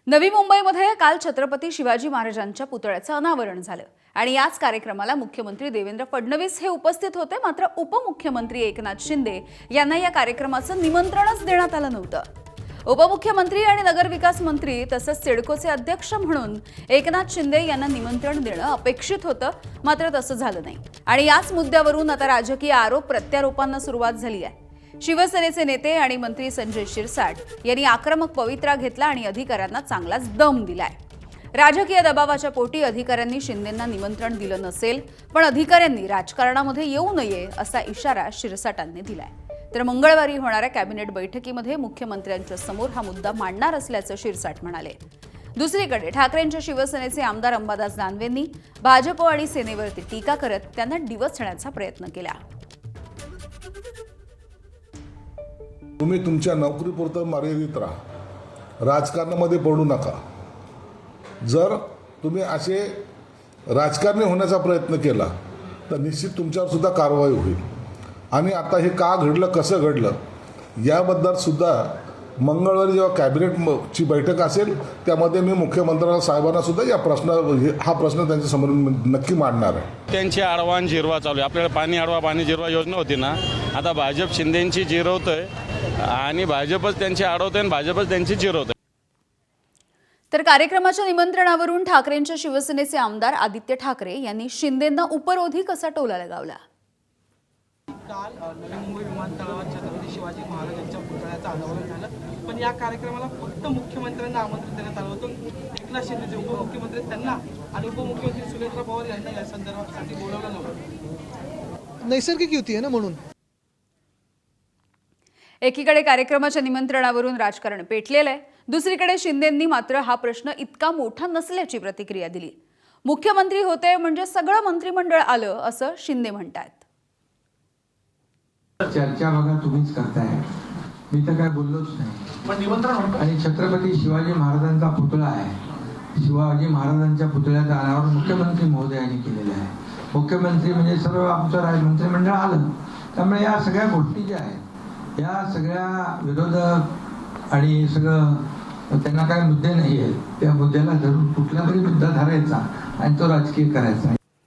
नवी मुंबईमध्ये काल छत्रपती शिवाजी महाराजांच्या पुतळ्याचं अनावरण झालं आणि याच कार्यक्रमाला मुख्यमंत्री देवेंद्र फडणवीस हे उपस्थित होते। मात्र उपमुख्यमंत्री एकनाथ शिंदे यांना या कार्यक्रमाचं निमंत्रणच देण्यात आलं नव्हतं। उपमुख्यमंत्री आणि नगरविकास मंत्री तसंच सिडकोचे अध्यक्ष म्हणून एकनाथ शिंदे यांना निमंत्रण देणं अपेक्षित होतं, मात्र तसं झालं नाही आणि याच मुद्द्यावरून आता राजकीय आरोप प्रत्यारोपांना सुरुवात झाली आहे। शिवसेनेचे नेते आणि मंत्री संजय शिरसाट यांनी आक्रमक पवित्रा घेतला आणि अधिकाऱ्यांना चांगलाच दम दिलाय। राजकीय दबावाच्या पोटी अधिकाऱ्यांनी शिंदेंना निमंत्रण दिलं नसेल, पण अधिकाऱ्यांनी राजकारणामध्ये येऊ नये असा इशारा शिरसाटांनी दिलाय। तर मंगळवारी होणाऱ्या कॅबिनेट बैठकीमध्ये मुख्यमंत्र्यांच्या समोर हा मुद्दा मांडणार असल्याचं शिरसाट म्हणाले। दुसरीकडे ठाकरेंच्या शिवसेनेचे आमदार अंबादास दानवेंनी भाजप आणि सेनेवरती टीका करत त्यांना डिवचण्याचा प्रयत्न केला। तुम्ही तुमच्या नोकरीपुरतं मर्यादित राहा, राजकारणामध्ये पडू नका। जर तुम्ही असे राजकारणी होण्याचा प्रयत्न केला तर निश्चित तुमच्यावर सुद्धा कारवाई होईल। आणि आता हे का घडलं, कसं घडलं याबद्दल सुद्धा मंगळवारी जेव्हा कॅबिनेटची बैठक असेल त्यामध्ये मी मुख्यमंत्री साहेबांना सुद्धा हा प्रश्न त्यांच्या समोर नक्की मांडणार आहे। त्यांची आडवान जिरवा चालू आहे। आपल्याला पाणी जिरवा योजना होती ना, आता भाजप शिंदेची जिरवतोय आणि भाजपच त्यांची अडवतोय आणि भाजपच त्यांची जिरवतोय। तर कार्यक्रमाच्या निमंत्रणावरून ठाकरेंच्या शिवसेनेचे आमदार आदित्य ठाकरे यांनी शिंदेंना उपरोधी कसा टोला लगावला। काल नवी मुंबई विमानतळावर छत्रपती शिवाजी महाराजांच्या पुतळ्याचं अनावरण झालं, पण या कार्यक्रमाला फक्त मुख्यमंत्र्यांना आमंत्रण देण्यात आलं होतं। एकनाथ शिंदे उपमुख्यमंत्री त्यांना आणि उपमुख्यमंत्री सुरेंद्र पवार यांना या संदर्भासाठी बोलावलं नव्हतं। नैसर्गिक युती आहे ना म्हणून। एकीकडे कार्यक्रमाच्या निमंत्रणावरून राजकारण पेटलेलं आहे, दुसरीकडे शिंदेंनी मात्र हा प्रश्न इतका मोठा नसल्याची प्रतिक्रिया दिली। मुख्यमंत्री होते म्हणजे सगळं मंत्रिमंडळ आलं असं शिंदे म्हणतात। चर्चा बघा तुम्हीच करताय, मी तर काय बोललोच नाही। पण निमंत्रण आणि छत्रपती शिवाजी महाराजांचा पुतळा आहे, शिवाजी महाराजांच्या पुतळ्याचं अनावरण मुख्यमंत्री महोदयांनी केलेलं आहे। मुख्यमंत्री म्हणजे सर्व आमचं मंत्रिमंडळ आलं, त्यामुळे या सगळ्या गोष्टी ज्या आहेत या सगळ्या विरोधक आणि सगळं त्यांना काय मुद्दे नाही आहेत, त्या मुद्द्याला जरूर कुठला तरी मुद्दा धरायचा आणि तो राजकीय करायचा।